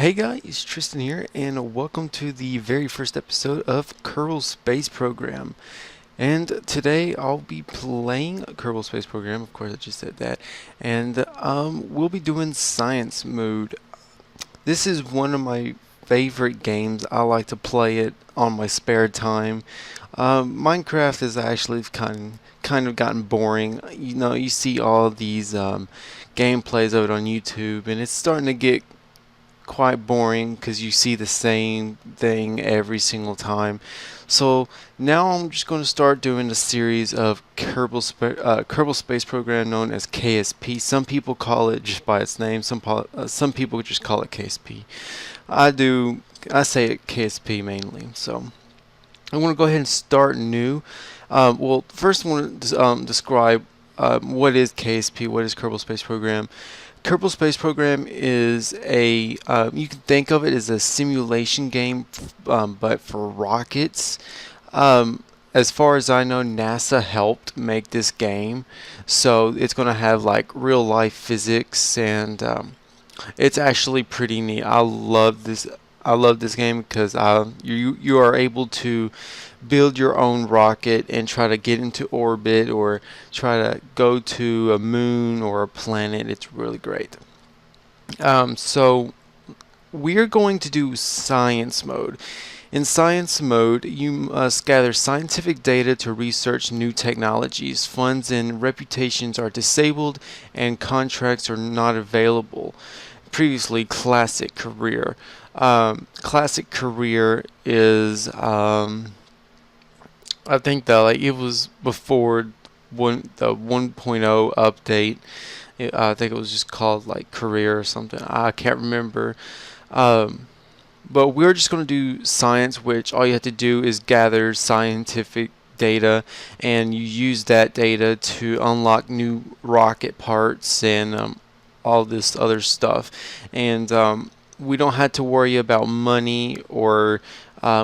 Hey guys, Tristan here, and welcome to the very first episode of Kerbal Space Program. And today I'll be playing Kerbal Space Program. Of course, I just said that. And we'll be doing science mode. This is one of my favorite games. I like to play it on my spare time. Minecraft has actually kind of gotten boring. You know, you see all these gameplays of it on YouTube, and it's starting to get quite boring because you see the same thing every single time. So now I'm just going to start doing a series of Kerbal Space Program known as KSP. Some people call it just by its name. Some people just call it KSP. I say it KSP mainly. So I want to go ahead and start new. Well, first I want to describe what is KSP, what is Kerbal Space Program. Kerbal Space Program is you can think of it as a simulation game, but for rockets. As far as I know, NASA helped make this game, so it's going to have like real life physics, and it's actually pretty neat. I love this. I love this game because you are able to build your own rocket and try to get into orbit or try to go to a moon or a planet. It's really great. So we're going to do science mode. In science mode, you must gather scientific data to research new technologies. Funds and reputations are disabled and contracts are not available. Previously, classic career. Classic career is I think that like it was before the 1.0 update. I think it was just called like career or something. I can't remember. But we're just going to do science, which all you have to do is gather scientific data, and you use that data to unlock new rocket parts and all this other stuff. And we don't have to worry about money or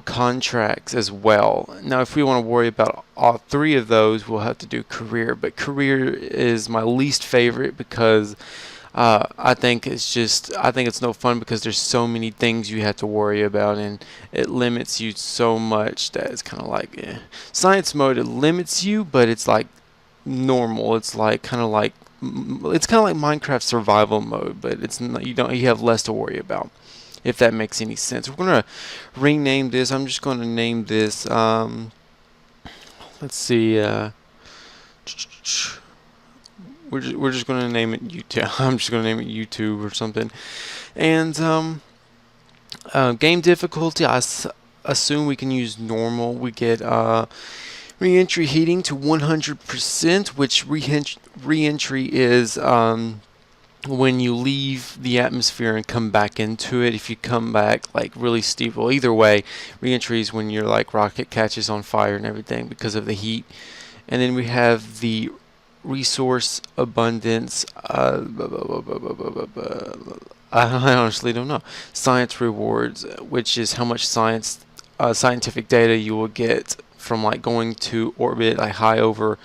contracts as well. Now, if we want to worry about all three of those, we'll have to do career. But career is my least favorite because I think it's no fun because there's so many things you have to worry about, and it limits you so much that it's kind of like science mode. It limits you, but it's like normal. It's kind of like Minecraft survival mode, but it's not, you have less to worry about, if that makes any sense. We're gonna rename this. I'm just gonna name this. Let's see. We're just gonna name it YouTube. I'm just gonna name it YouTube or something. And game difficulty, assume we can use normal. We get re-entry heating to 100%, which re-entry is when you leave the atmosphere and come back into it. If you come back like really steep, well, either way, re-entry is when your like rocket catches on fire and everything because of the heat. And then we have the resource abundance. I honestly don't know. Science rewards, which is how much scientific data you will get from like going to orbit, like high over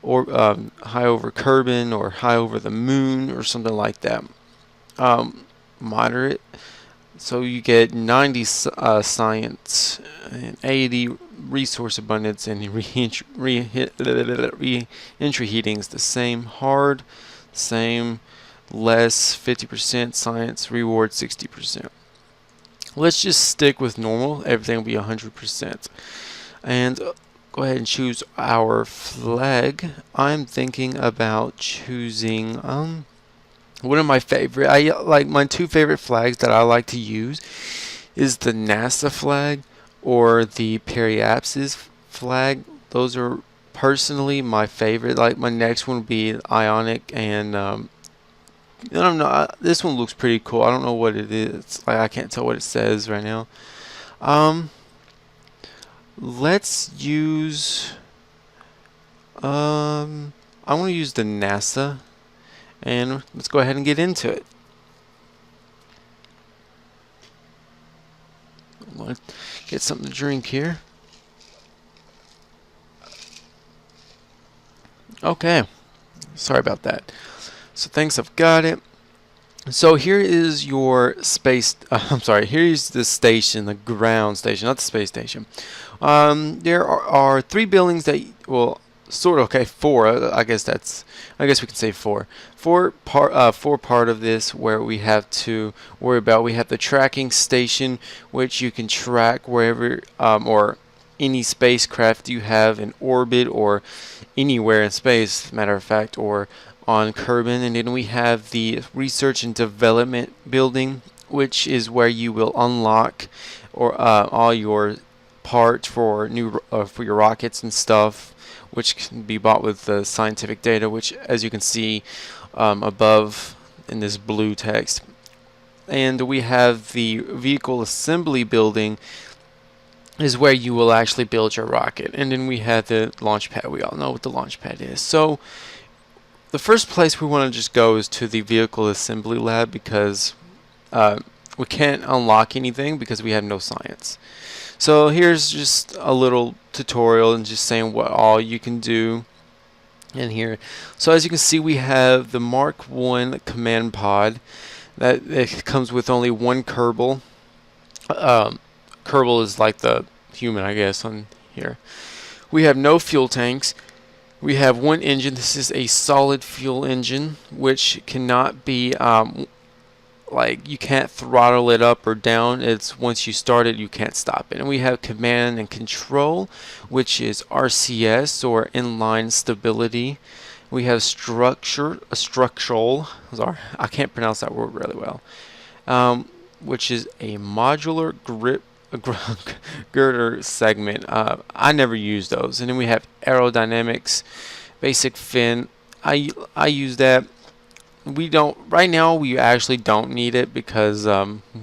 Kerbal or high over the moon or something like that. Moderate, so you get 90 science and 80 resource abundance, and re-entry heating is the same. Hard, same. Less, 50%. Science reward 60%. Let's just stick with normal. Everything will be 100%. And go ahead and choose our flag. I'm thinking about choosing one of my favorite. My two favorite flags that I like to use is the NASA flag or the Periapsis flag. Those are personally my favorite. Like my next one would be Ionic, and I don't know. This one looks pretty cool. I don't know what it is. Like I can't tell what it says right now. Let's use. I want to use the NASA, and let's go ahead and get into it. I'm going to get something to drink here. Okay, sorry about that. So thanks, I've got it. So here is your space. I'm sorry. Here's the station, the ground station, not the space station. There are three buildings that, well, sort of, okay, four. I guess that's. I guess we can say four. Four part of this where we have to worry about. We have the tracking station, which you can track wherever or any spacecraft you have in orbit or anywhere in space, matter of fact, or on Kerbal. And then we have the research and development building, which is where you will unlock or all your parts for new for your rockets and stuff, which can be bought with the scientific data, which, as you can see above in this blue text. And we have the vehicle assembly building, is where you will actually build your rocket. And then we have the launch pad. We all know what the launch pad is. So the first place we want to just go is to the vehicle assembly lab, because we can't unlock anything because we have no science. So here's just a little tutorial and just saying what all you can do in here. So as you can see, we have the Mark 1 command pod that it comes with only one Kerbal. Kerbal is like the human, I guess, on here. We have no fuel tanks. We have one engine. This is a solid fuel engine, which cannot be like, you can't throttle it up or down. It's once you start it, you can't stop it. And we have command and control, which is RCS, or inline stability. We have structural. Sorry, I can't pronounce that word really well. Which is a modular girder segment. I never use those. And then we have aerodynamics, basic fin. I use that. We don't right now. We actually don't need it because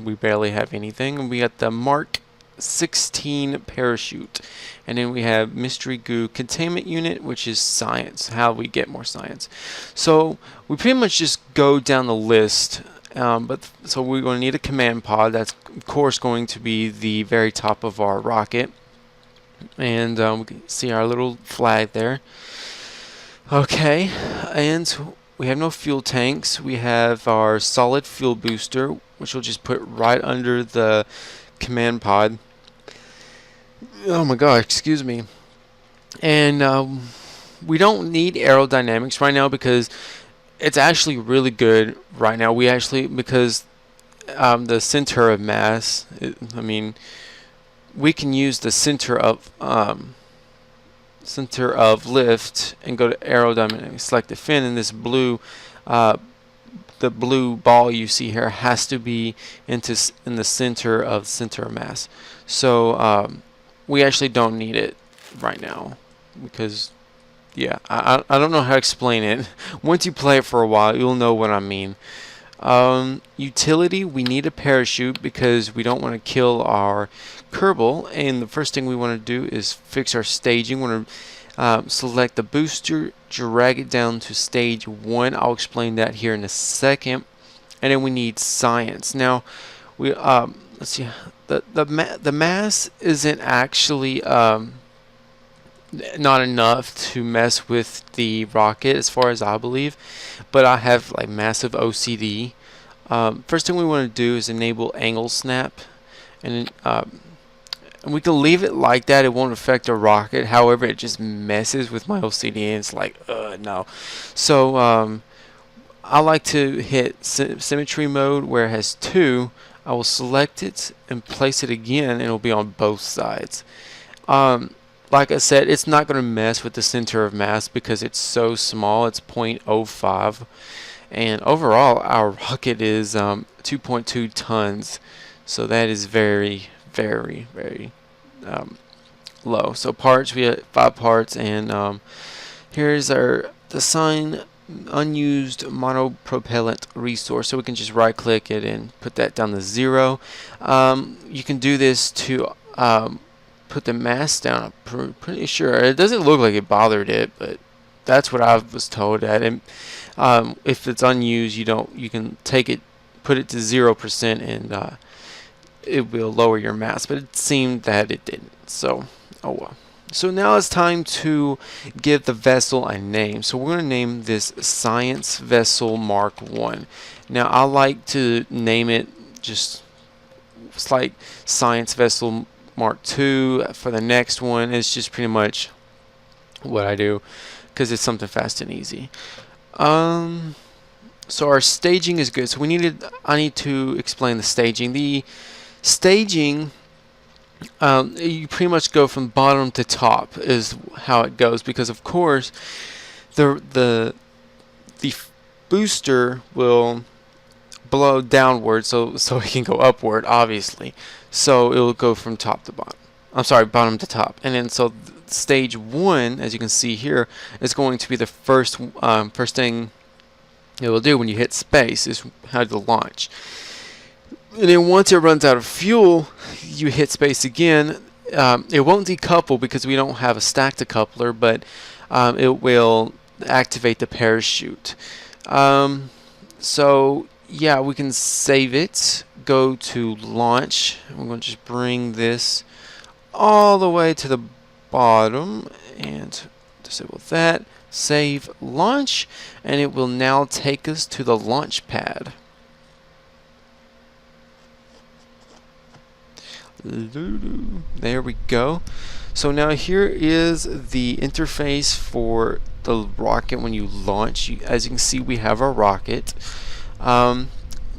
we barely have anything. And we got the Mark 16 parachute, and then we have mystery goo containment unit, which is science. How we get more science. So we pretty much just go down the list. So we're going to need a command pod. That's of course going to be the very top of our rocket, and we can see our little flag there. Okay, and we have no fuel tanks. We have our solid fuel booster, which we'll just put right under the command pod. Oh my god, excuse me. And we don't need aerodynamics right now because it's actually really good right now. We actually, because the center of mass, I mean, we can use the center of lift and go to aerodynamics, select the fin, and this blue the blue ball you see here has to be in the center of mass. So we actually don't need it right now because, yeah, I don't know how to explain it. Once you play it for a while, you'll know what I mean. Utility, we need a parachute because we don't want to kill our Kerbal, and the first thing we want to do is fix our staging. We want to select the booster, drag it down to stage 1. I'll explain that here in a second. And then we need science. Now, we let's see, the mass isn't actually not enough to mess with the rocket as far as I believe, but I have like massive OCD. First thing we want to do is enable angle snap, and we can leave it like that. It won't affect our rocket. However, it just messes with my OCD, and it's like, no. So I like to hit symmetry mode where it has 2. I will select it and place it again, and it'll be on both sides. Like I said, it's not going to mess with the center of mass because it's so small. It's 0.05, and overall our rocket is 2.2 tons. So that is very, very, very low. So parts, we have 5 parts, and here's the sign unused monopropellant resource. So we can just right click it and put that down to 0. You can do this to put the mass down. I'm pretty sure it doesn't look like it bothered it, but that's what I was told. That and if it's unused, you can take it, put it to 0%, and it will lower your mass. But it seemed that it didn't. So oh well. So now it's time to give the vessel a name. So we're going to name this Science Vessel Mark 1. Now I like to name it just it's like Science Vessel Mark 2 for the next one. It's just pretty much what I do because it's something fast and easy. So our staging is good. So I need to explain the staging. The staging, you pretty much go from bottom to top is how it goes, because of course the booster will blow downward, so it can go upward, obviously. So it will go from top to bottom. I'm sorry, bottom to top. And then so stage 1, as you can see here, is going to be the first thing it will do when you hit space, is how to launch. And then once it runs out of fuel, you hit space again. It won't decouple because we don't have a stack decoupler, but it will activate the parachute. So yeah, we can save it, go to launch. We're going to just bring this all the way to the bottom and disable that. Save launch, and it will now take us to the launch pad. There we go. So now here is the interface for the rocket when you launch. As you can see, we have our rocket.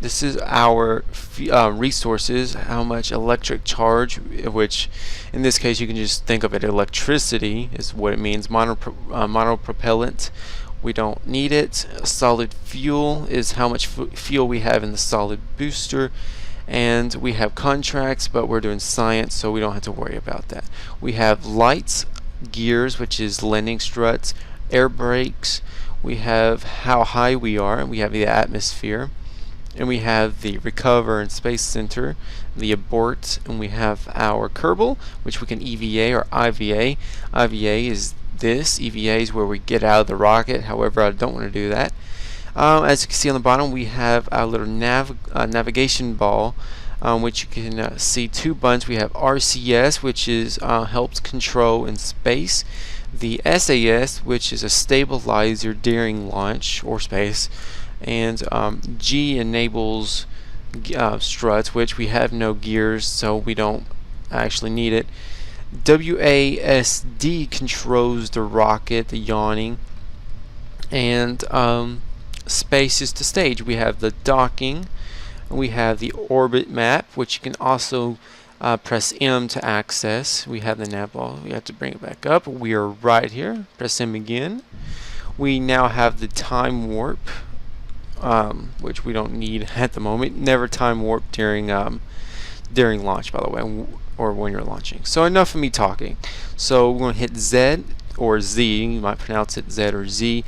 This is our resources, how much electric charge, which in this case you can just think of it, electricity is what it means. Monopropellant, we don't need it. Solid fuel is how much fuel we have in the solid booster. And we have contracts, but we're doing science, so we don't have to worry about that. We have lights, gears, which is landing struts, air brakes. We have how high we are, and we have the atmosphere. And we have the recover and space center, the abort, and we have our Kerbal, which we can EVA or IVA. IVA is this. EVA is where we get out of the rocket. However, I don't want to do that. As you can see on the bottom, we have our little navigation ball, which you can see 2 buttons. We have RCS, which is helps control in space. The SAS, which is a stabilizer during launch or space. And G enables struts, which we have no gears, so we don't actually need it. WASD controls the rocket, the yawning. And space is the stage. We have the docking, and we have the orbit map, which you can also press M to access. We have the nav ball. We have to bring it back up. We are right here. Press M again. We now have the time warp, which we don't need at the moment. Never time warp during launch, by the way, or when you're launching. So enough of me talking. So we're going to hit Z or Z. You might pronounce it Z or Z.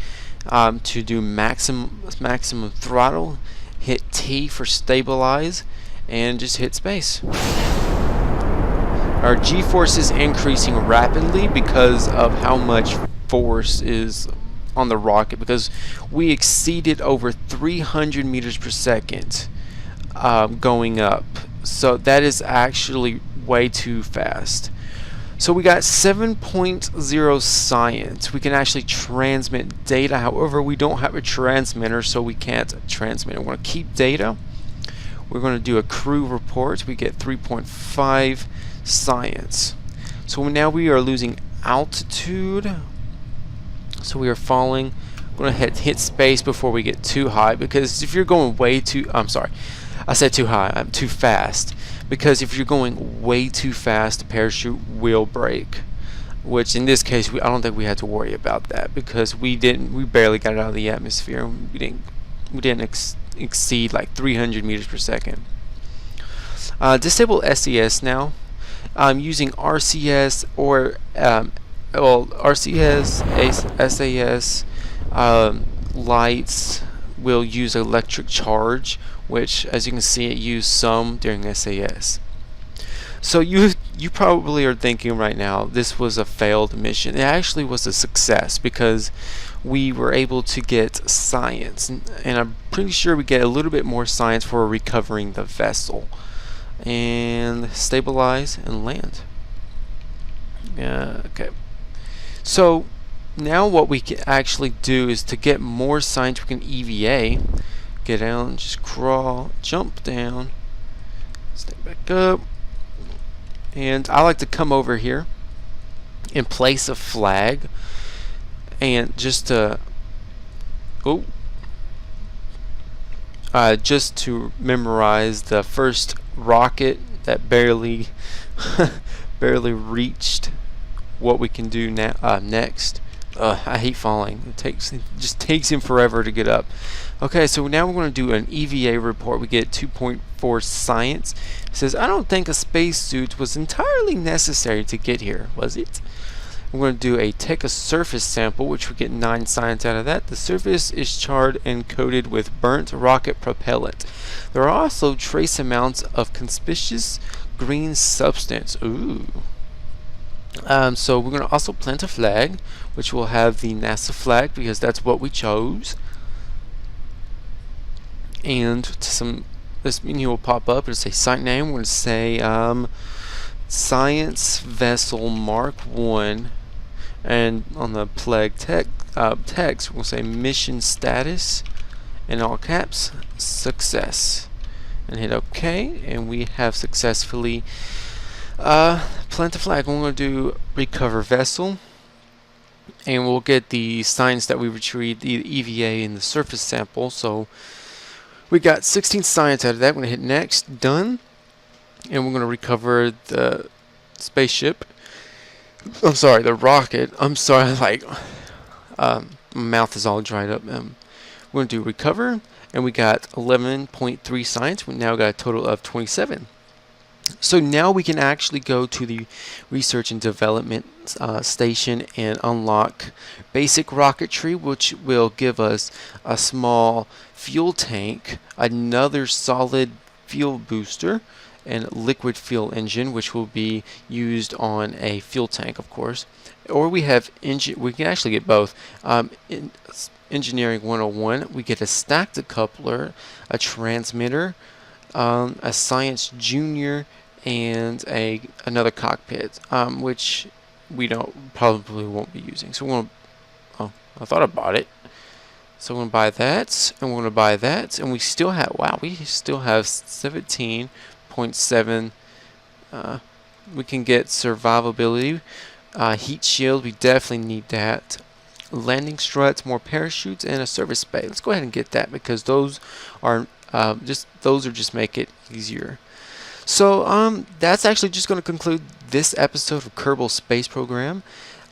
To do maximum throttle, hit T for stabilize, and just hit space. Our G-force is increasing rapidly because of how much force is on the rocket, because we exceeded over 300 meters per second going up. So that is actually way too fast. So we got 7.0 science. We can actually transmit data. However, we don't have a transmitter, so we can't transmit it. We're going to keep data. We're going to do a crew report. We get 3.5 science. So now we are losing altitude. So we are falling. We're going to hit space before we get too high, because if you're going way too... I'm sorry. I said too high. I'm too fast. Because if you're going way too fast, the parachute will break. Which in this case, I don't think we had to worry about that, because we barely got it out of the atmosphere. We didn't exceed like 300 meters per second. Disable SES now. I'm using RCS or RCS, SAS, lights will use electric charge, which, as you can see, it used some during SAS. So you probably are thinking right now, this was a failed mission. It actually was a success, because we were able to get science, and I'm pretty sure we get a little bit more science for recovering the vessel. And stabilize and land. Okay. So now what we can actually do is to get more signs, we can EVA. Get down, just crawl, jump down, step back up. And I like to come over here and place a flag. And just to, just to memorize the first rocket that barely barely reached what we can do now next. I hate falling. It just takes him forever to get up. Okay, so now we're going to do an EVA report. We get 2.4 science. It says, I don't think a spacesuit was entirely necessary to get here, was it? We're going to take a surface sample, which we get 9 science out of that. The surface is charred and coated with burnt rocket propellant. There are also trace amounts of conspicuous green substance. Ooh. So we're going to also plant a flag, which will have the NASA flag because that's what we chose. And this menu will pop up. It'll say site name. We're going to say Science Vessel Mark 1. And on the flag text, we'll say mission status, in all caps, success. And hit OK, and we have successfully plant a flag. We're going to do recover vessel, and we'll get the signs that we retrieved, the EVA and the surface sample. So we got 16 science out of that. We're going to hit next, done, and we're going to recover the spaceship. I'm sorry, the rocket. I'm sorry, like my mouth is all dried up. We're going to do recover, and we got 11.3 science. We now got a total of 27. So now we can actually go to the research and development station and unlock basic rocketry, which will give us a small fuel tank, another solid fuel booster, and liquid fuel engine, which will be used on a fuel tank, of course. Or we have we can actually get both. In Engineering 101, we get a stacked coupler, a transmitter, a Science Junior, and another cockpit, which we probably won't be using. So we're going to, I thought I bought it. So we're going to buy that, and we're going to buy that, and we still have 17.7. We can get survivability, heat shield. We definitely need that. Landing struts, more parachutes, and a service bay. Let's go ahead and get that because those are just make it easier. So that's actually just going to conclude this episode of Kerbal Space Program.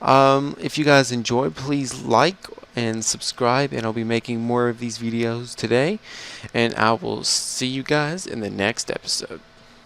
If you guys enjoyed, please like and subscribe, and I'll be making more of these videos today, and I will see you guys in the next episode.